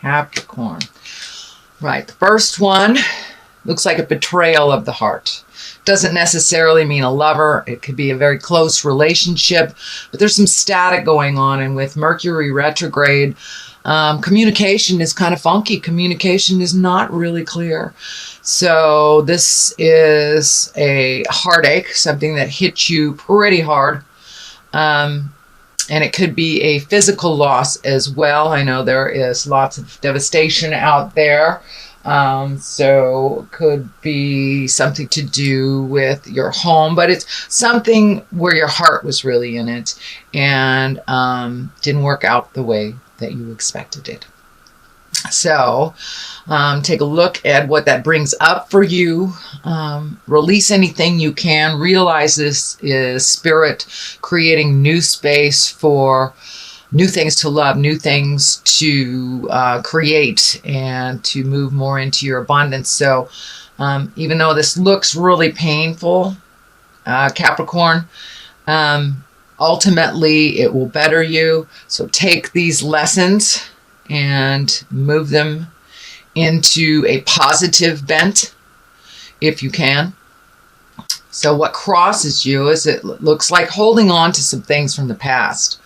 Capricorn. Right. The first one looks like a betrayal of the heart. Doesn't necessarily mean a lover. It could be a very close relationship, but there's some static going on. And with Mercury retrograde, communication is kind of funky. Communication is not really clear. So this is a heartache, something that hits you pretty hard. And it could be a physical loss as well. I know there is lots of devastation out there. So it could be something to do with your home, but it's something where your heart was really in it and didn't work out the way that you expected it. So take a look at what that brings up for you. Release anything you can. Realize this is spirit creating new space for new things to love, new things to create, and to move more into your abundance. So even though this looks really painful, Capricorn, ultimately it will better you. So take these lessons and move them into a positive bent if you can. So what crosses you is it looks like holding on to some things from the past.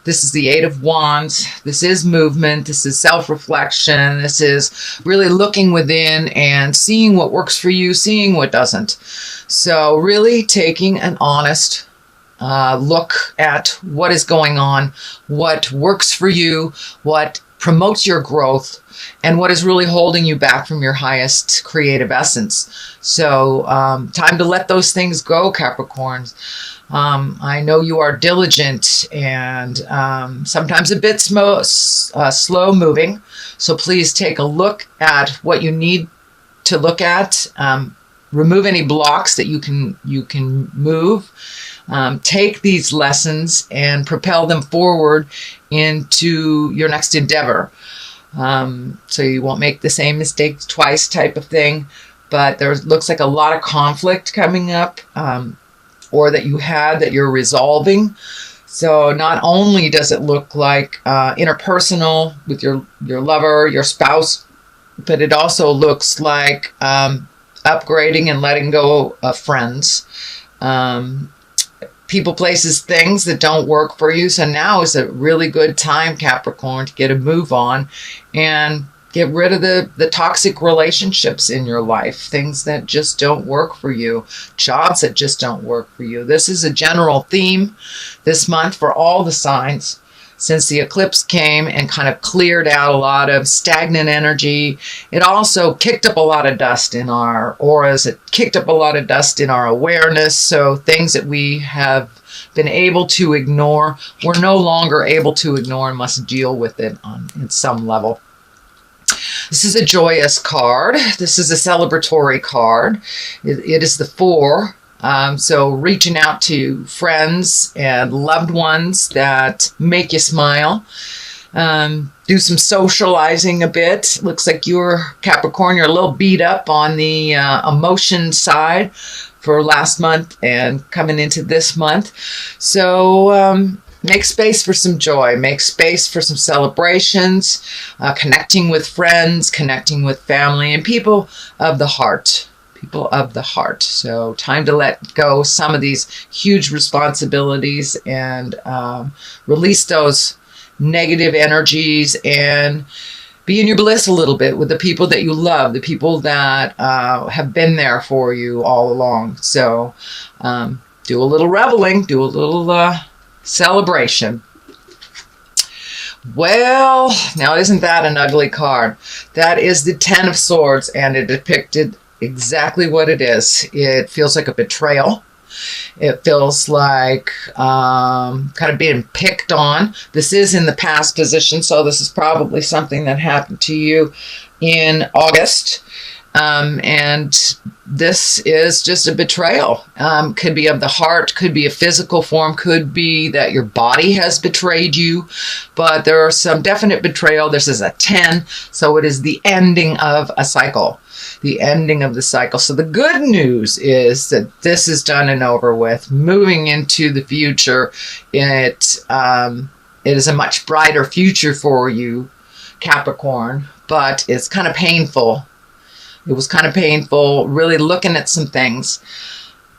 This is the Eight of Wands. This is movement. This is self-reflection. This is really looking within and seeing what works for you, seeing what doesn't. So really taking an honest look at what is going on, what works for you, what promotes your growth, and what is really holding you back from your highest creative essence. So time to let those things go, Capricorns. I know you are diligent and sometimes a bit slow moving. So please take a look at what you need to look at. Remove any blocks that you can move. Take these lessons and propel them forward into your next endeavor. So you won't make the same mistake twice type of thing. But there looks like a lot of conflict coming up. Or that you had that you're resolving. So not only does it look like interpersonal with your lover, your spouse, but it also looks like upgrading and letting go of friends. People, places, things that don't work for you. So now is a really good time, Capricorn, to get a move on and get rid of the toxic relationships in your life, things that just don't work for you, jobs that just don't work for you. This is a general theme this month for all the signs since the eclipse came and kind of cleared out a lot of stagnant energy. It also kicked up a lot of dust in our auras. It kicked up a lot of dust in our awareness. So things that we have been able to ignore, we're no longer able to ignore and must deal with it in some level. This is a joyous card. This is a celebratory card. It is the 4. So reaching out to friends and loved ones that make you smile. Do some socializing a bit. Looks like you're, Capricorn, you're a little beat up on the emotion side for last month and coming into this month. So make space for some joy. Make space for some celebrations, connecting with friends, connecting with family, and people of the heart. People of the heart. So time to let go some of these huge responsibilities and release those negative energies and be in your bliss a little bit with the people that you love, the people that have been there for you all along. So do a little reveling, do a little celebration. Well, now isn't that an ugly card? That is the 10 of Swords, and it depicted exactly what it is. It feels like a betrayal. It feels like kind of being picked on. This is in the past position, so this is probably something that happened to you in August. And this is just a betrayal. Could be of the heart, could be a physical form, could be that your body has betrayed you, but there are some definite betrayal. This is a 10, so it is the ending of a cycle, the ending of the cycle. So the good news is that this is done and over with. Moving into the future, it is a much brighter future for you, Capricorn, but it's kind of painful. It was kind of painful, really looking at some things.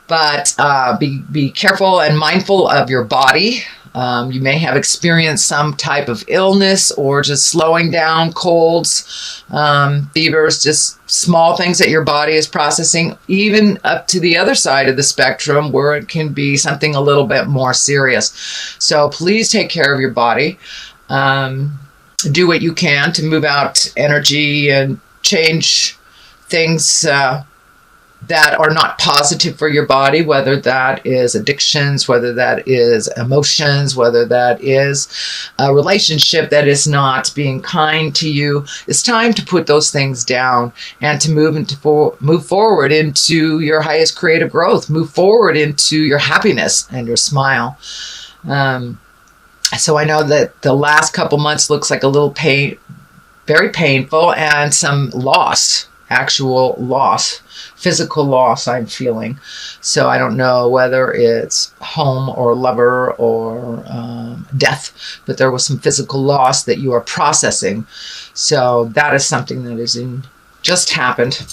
But be careful and mindful of your body. You may have experienced some type of illness or just slowing down, colds, fevers, just small things that your body is processing, even up to the other side of the spectrum where it can be something a little bit more serious. So please take care of your body. Do what you can to move out energy and change things that are not positive for your body, whether that is addictions, whether that is emotions, whether that is a relationship that is not being kind to you. It's time to put those things down and to move forward into your highest creative growth, move forward into your happiness and your smile. So I know that the last couple months looks like a little pain, very painful, and some loss, actual loss, physical loss I'm feeling. So I don't know whether it's home or lover or death, but there was some physical loss that you are processing. So that is something that is just happened.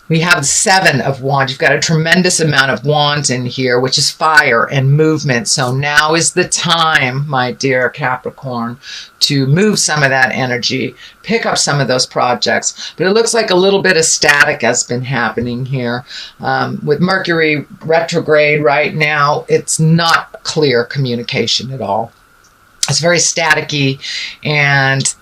We have the 7 of Wands. You've got a tremendous amount of wands in here, which is fire and movement. So now is the time, my dear Capricorn, to move some of that energy, pick up some of those projects. But it looks like a little bit of static has been happening here. With Mercury retrograde right now, it's not clear communication at all. It's very staticky, and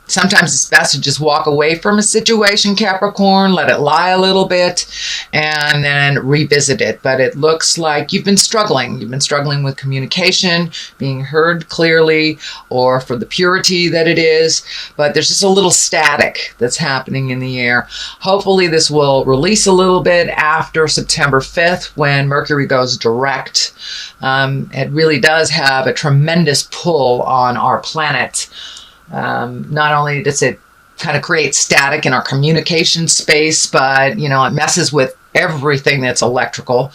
sometimes it's best to just walk away from a situation, Capricorn, let it lie a little bit, and then revisit it. But it looks like you've been struggling. You've been struggling with communication, being heard clearly, or for the purity that it is. But there's just a little static that's happening in the air. Hopefully this will release a little bit after September 5th when Mercury goes direct. It really does have a tremendous pull on our planet. Not only does it kind of create static in our communication space, but, you know, it messes with everything that's electrical.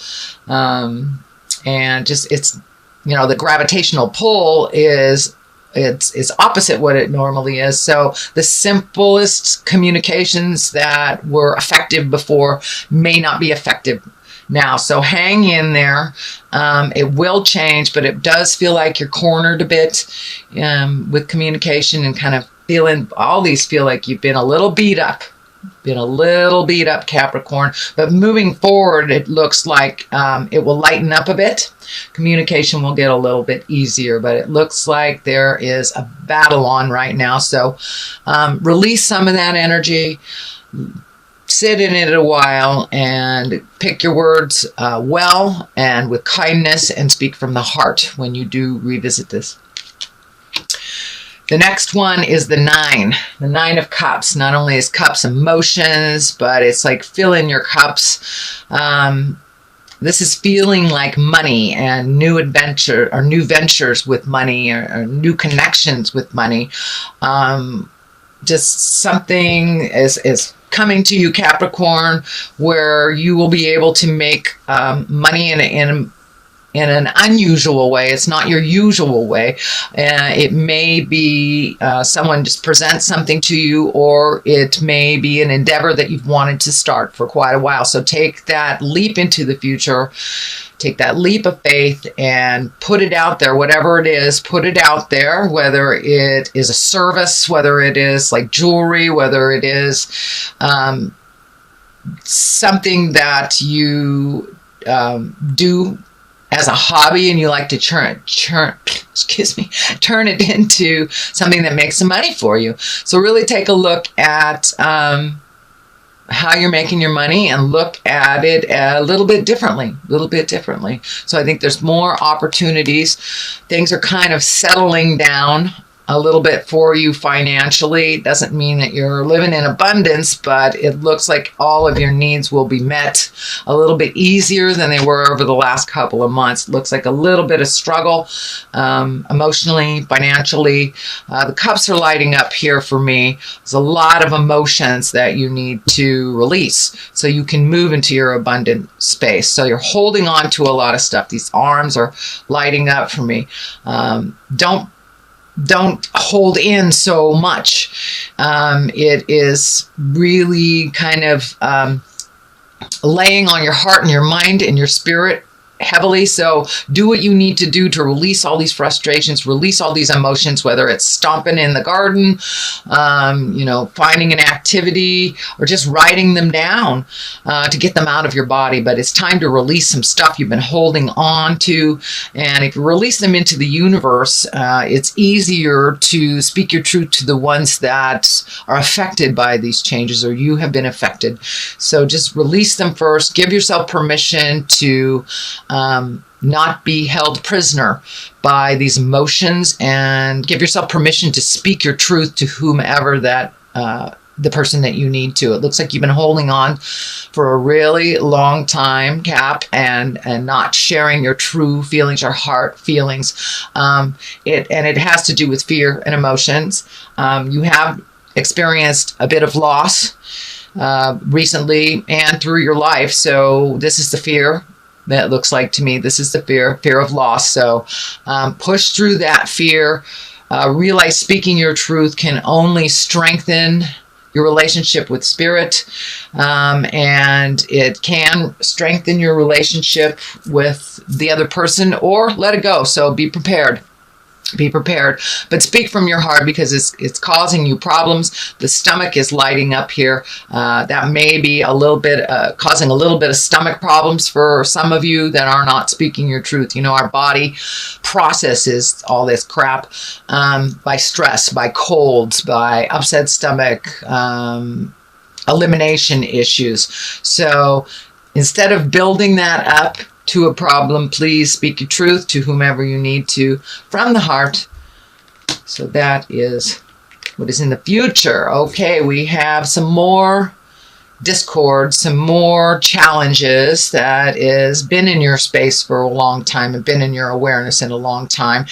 And just, it's, you know, the gravitational pull is, it's opposite what it normally is. So the simplest communications that were effective before may not be effective now. So hang in there. It will change, but it does feel like you're cornered a bit with communication, and kind of feeling, all these feel like you've been a little beat up. Capricorn. But moving forward, it looks like it will lighten up a bit. Communication will get a little bit easier, but it looks like there is a battle on right now. So release some of that energy. Sit in it a while and pick your words well and with kindness, and speak from the heart when you do revisit this. The next one is the 9. The 9 of Cups. Not only is Cups emotions, but it's like filling your cups. This is feeling like money and new adventure, or new ventures with money, or new connections with money. Just something is coming to you, Capricorn, where you will be able to make money in an unusual way. It's not your usual way. It may be someone just presents something to you, or it may be an endeavor that you've wanted to start for quite a while. So take that leap into the future. Take that leap of faith and put it out there, whatever it is, put it out there, whether it is a service, whether it is like jewelry, whether it is something that you do as a hobby and you like to turn it into something that makes some money for you. So really take a look at how you're making your money, and look at it a little bit differently. So I think there's more opportunities. Things are kind of settling down a little bit for you financially. It doesn't mean that you're living in abundance, but it looks like all of your needs will be met a little bit easier than they were over the last couple of months. It looks like a little bit of struggle emotionally, financially. The cups are lighting up here for me. There's a lot of emotions that you need to release so you can move into your abundant space. So you're holding on to a lot of stuff. These arms are lighting up for me. Don't don't hold in so much. It is really kind of laying on your heart and your mind and your spirit heavily. So do what you need to do to release all these frustrations, release all these emotions, whether it's stomping in the garden, finding an activity, or just writing them down to get them out of your body. But it's time to release some stuff you've been holding on to. And if you release them into the universe, it's easier to speak your truth to the ones that are affected by these changes, or you have been affected. So just release them first. Give yourself permission to not be held prisoner by these emotions, and give yourself permission to speak your truth to whomever that the person that you need to. It looks like you've been holding on for a really long time, Cap, and not sharing your true feelings, your heart feelings. It has to do with fear and emotions. You have experienced a bit of loss recently and through your life, so this is the fear. That looks like to me, this is the fear of loss. So push through that fear. Realize speaking your truth can only strengthen your relationship with spirit, and it can strengthen your relationship with the other person, or let it go. So be prepared. Be prepared, but speak from your heart, because it's causing you problems. The stomach is lighting up here. That may be a little bit causing a little bit of stomach problems for some of you that are not speaking your truth. Our body processes all this crap by stress, by colds, by upset stomach, elimination issues. So instead of building that up to a problem, please speak your truth to whomever you need to from the heart. So that is what is in the future. Okay, we have some more discord, some more challenges that has been in your space for a long time and been in your awareness in a long time.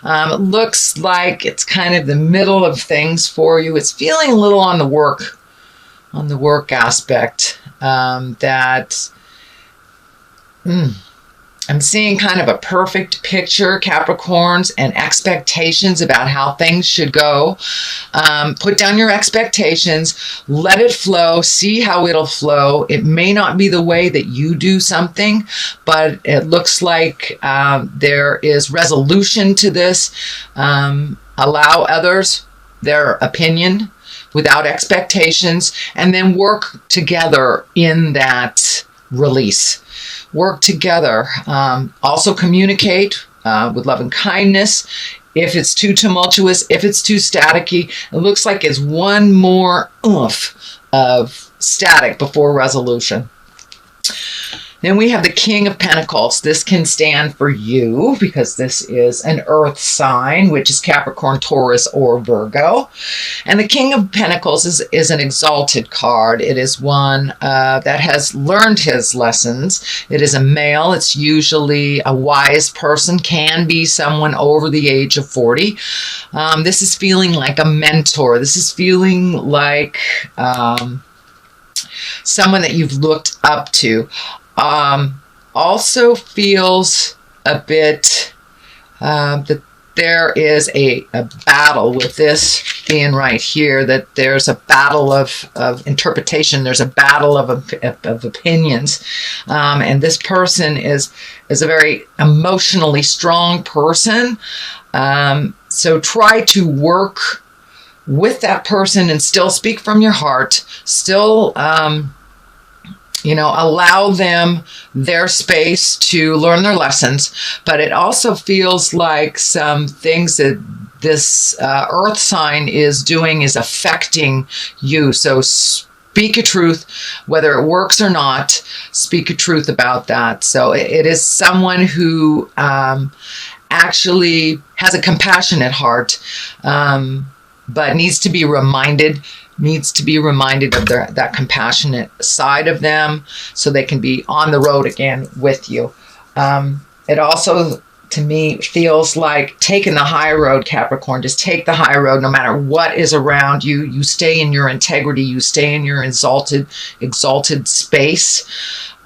It looks like it's kind of the middle of things for you. It's feeling a little on the work aspect that I'm seeing kind of a perfect picture, Capricorns, and expectations about how things should go. Put down your expectations, let it flow, see how it'll flow. It may not be the way that you do something, but it looks like there is resolution to this. Allow others their opinion without expectations, and then work together in that release. Work together. Also communicate with love and kindness. If it's too tumultuous, if it's too staticky, it looks like it's one more oomph of static before resolution. Then we have the King of Pentacles. This can stand for you because this is an earth sign, which is Capricorn, Taurus, or Virgo. And the King of Pentacles is an exalted card. It is one that has learned his lessons. It is a male. It's usually a wise person, can be someone over the age of 40. This is feeling like a mentor. This is feeling like someone that you've looked up to. Also feels a bit that there is a battle with this being right here, that there's a battle of interpretation. There's a battle of opinions. And this person is a very emotionally strong person. So try to work with that person and still speak from your heart, still allow them their space to learn their lessons. But it also feels like some things that this earth sign is doing is affecting you. So speak your truth, whether it works or not, speak your truth about that. So it is someone who actually has a compassionate heart, but needs to be reminded of that compassionate side of them so they can be on the road again with you. It also, to me, feels like taking the high road, Capricorn. Just take the high road no matter what is around you. You stay in your integrity. You stay in your exalted space.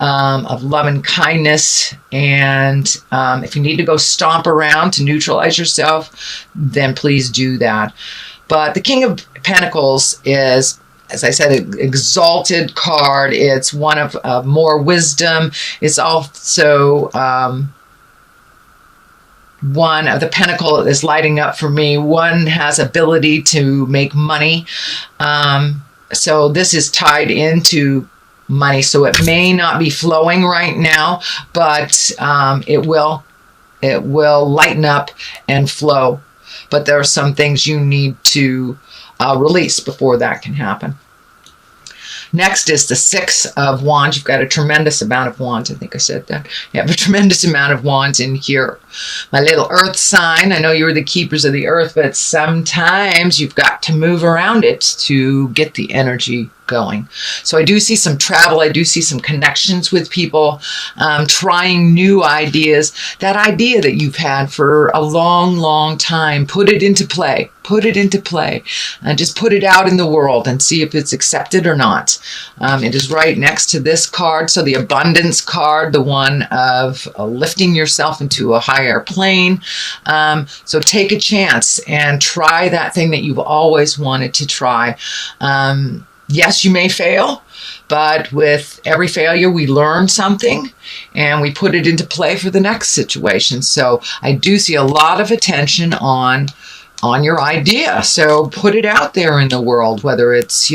of love and kindness. And if you need to go stomp around to neutralize yourself, then please do that. But the King of Pentacles is, as I said, an exalted card. It's one of more wisdom. It's also one of the pentacle is lighting up for me. One has ability to make money. So this is tied into money. So it may not be flowing right now, but it will lighten up and flow. But there are some things you need to release before that can happen. Next is the Six of Wands. You've got a tremendous amount of wands. I think I said that. You have a tremendous amount of wands in here. My little earth sign. I know you're the keepers of the earth, but sometimes you've got to move around it to get the energy going. So I do see some travel. I do see some connections with people, trying new ideas. That idea that you've had for a long, long time, put it into play. Put it into play and just put it out in the world and see if it's accepted or not. It is right next to this card. So the abundance card, the one of lifting yourself into a higher plane. So take a chance and try that thing that you've always wanted to try. Yes, you may fail, but with every failure, we learn something and we put it into play for the next situation. So I do see a lot of attention on your idea. So put it out there in the world, whether it's,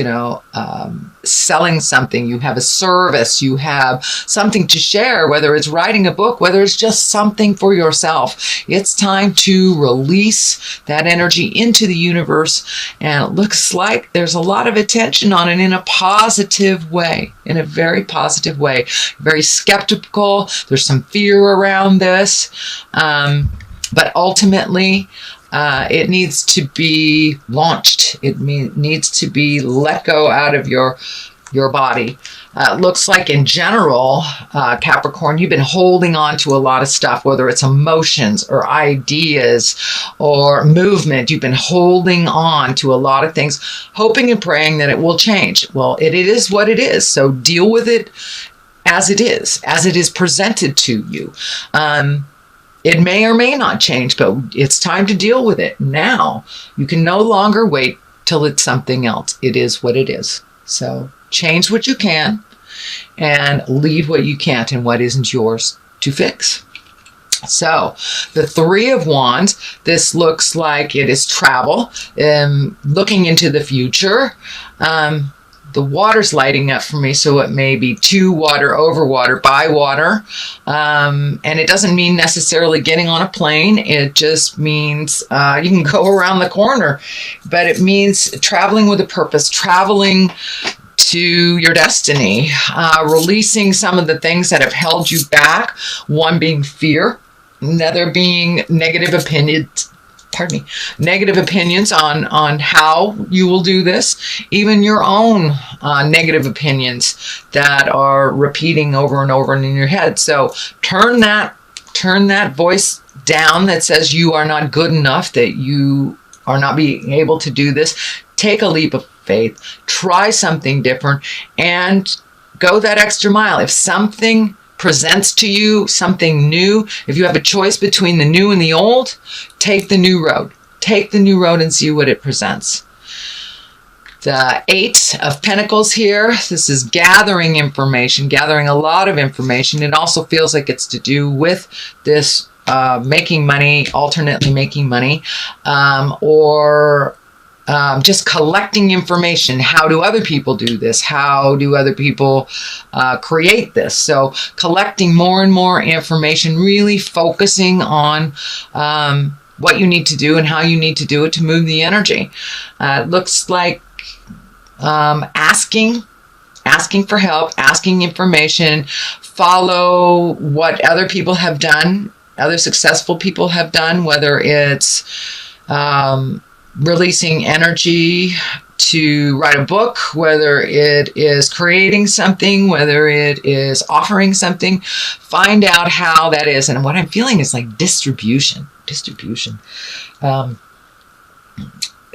selling something, you have a service, you have something to share, whether it's writing a book, whether it's just something for yourself. It's time to release that energy into the universe. And it looks like there's a lot of attention on it in a positive way, in a very positive way. Very skeptical. There's some fear around this. But ultimately, it needs to be launched. It needs to be let go out of your body. Looks like in general, Capricorn, you've been holding on to a lot of stuff, whether it's emotions or ideas or movement. You've been holding on to a lot of things, hoping and praying that it will change. Well, it is what it is. So deal with it as it is presented to you. It may or may not change, but it's time to deal with it now. You can no longer wait till it's something else. It is what it is. So change what you can and leave what you can't and what isn't yours to fix. So the Three of Wands, this looks like it is travel, looking into the future. The water's lighting up for me, so it may be to water, over water, by water. And it doesn't mean necessarily getting on a plane. It just means you can go around the corner. But it means traveling with a purpose, traveling to your destiny, releasing some of the things that have held you back. One being fear, another being negative opinions. Negative opinions on how you will do this, even your own negative opinions that are repeating over and over in your head. So turn that voice down that says you are not good enough, that you are not being able to do this. Take a leap of faith, try something different, and go that extra mile. If something presents to you something new, if you have a choice between the new and the old, take the new road. Take the new road and see what it presents. The Eight of Pentacles here, this is gathering information, gathering a lot of information. It also feels like it's to do with this making money, alternately making money, or just collecting information. How do other people do this? How do other people create this? So collecting more and more information, really focusing on what you need to do and how you need to do it to move the energy. It looks like asking for help, asking information, follow what other people have done, other successful people have done, whether it's releasing energy to write a book, whether it is creating something, whether it is offering something. Find out how that is. And what I'm feeling is like distribution.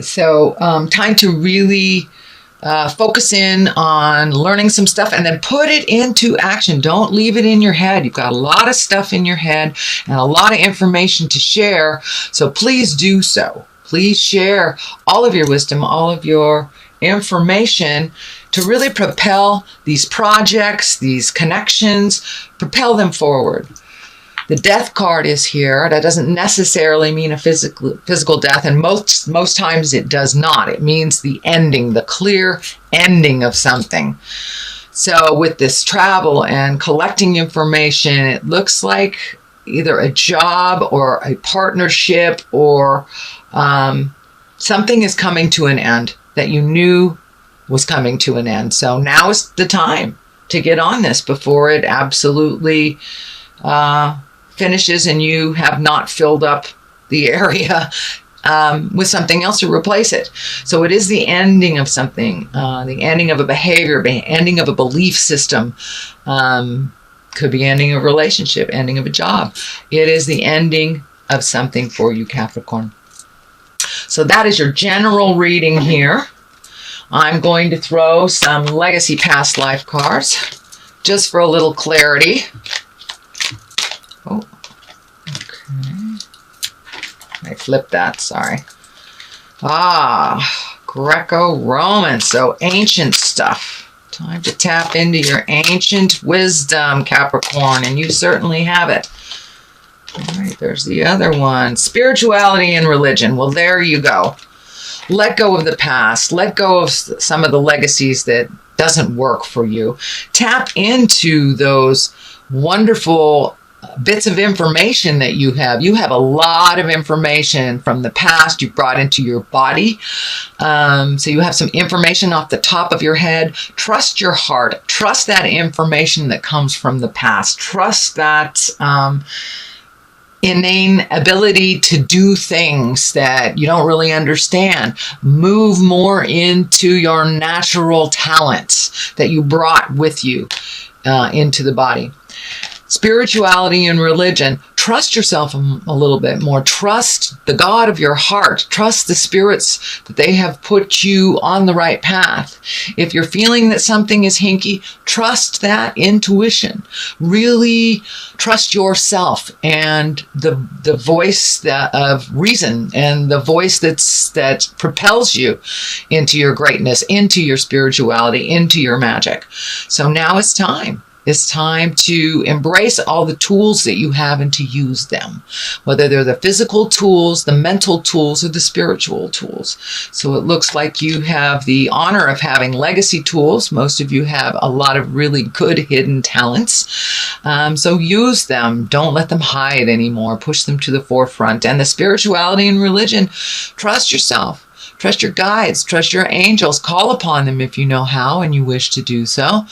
So time to really focus in on learning some stuff and then put it into action. Don't leave it in your head. You've got a lot of stuff in your head and a lot of information to share. So please do so. Please share all of your wisdom, all of your information to really propel these projects, these connections, propel them forward. The death card is here. That doesn't necessarily mean a physical death, and most times it does not. It means the ending, the clear ending of something. So with this travel and collecting information, it looks like either a job or a partnership or something is coming to an end that you knew was coming to an end. So now is the time to get on this before it absolutely finishes and you have not filled up the area with something else to replace it. So it is the ending of something, the ending of a behavior, ending of a belief system, could be ending of a relationship, ending of a job. It is the ending of something for you, Capricorn. So that is your general reading here. I'm going to throw some legacy past life cards just for a little clarity. Oh, okay. I flipped that, sorry. Greco-Roman, so ancient stuff. Time to tap into your ancient wisdom, Capricorn, and you certainly have it. All right, there's the other one. Spirituality and religion. Well, there you go. Let go of the past. Let go of some of the legacies that doesn't work for you. Tap into those wonderful bits of information that you have. You have a lot of information from the past you brought into your body. So you have some information off the top of your head. Trust your heart. Trust that information that comes from the past. Trust that inane ability to do things that you don't really understand. Move more into your natural talents that you brought with you into the body. Spirituality and religion. Trust yourself a little bit more. Trust the God of your heart. Trust the spirits that they have put you on the right path. If you're feeling that something is hinky, trust that intuition. Really trust yourself and the voice of reason and the voice that propels you into your greatness, into your spirituality, into your magic. So now it's time. It's time to embrace all the tools that you have and to use them, whether they're the physical tools, the mental tools, or the spiritual tools. So it looks like you have the honor of having legacy tools. Most of you have a lot of really good hidden talents. So use them. Don't let them hide anymore. Push them to the forefront. And the spirituality and religion, trust yourself. Trust your guides, trust your angels, call upon them if you know how and you wish to do so.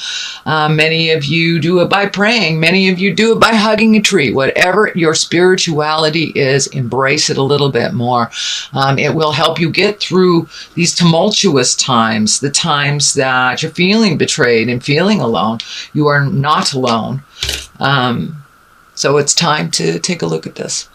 Many of you do it by praying. Many of you do it by hugging a tree. Whatever your spirituality is, embrace it a little bit more. It will help you get through these tumultuous times, the times that you're feeling betrayed and feeling alone. You are not alone. So it's time to take a look at this.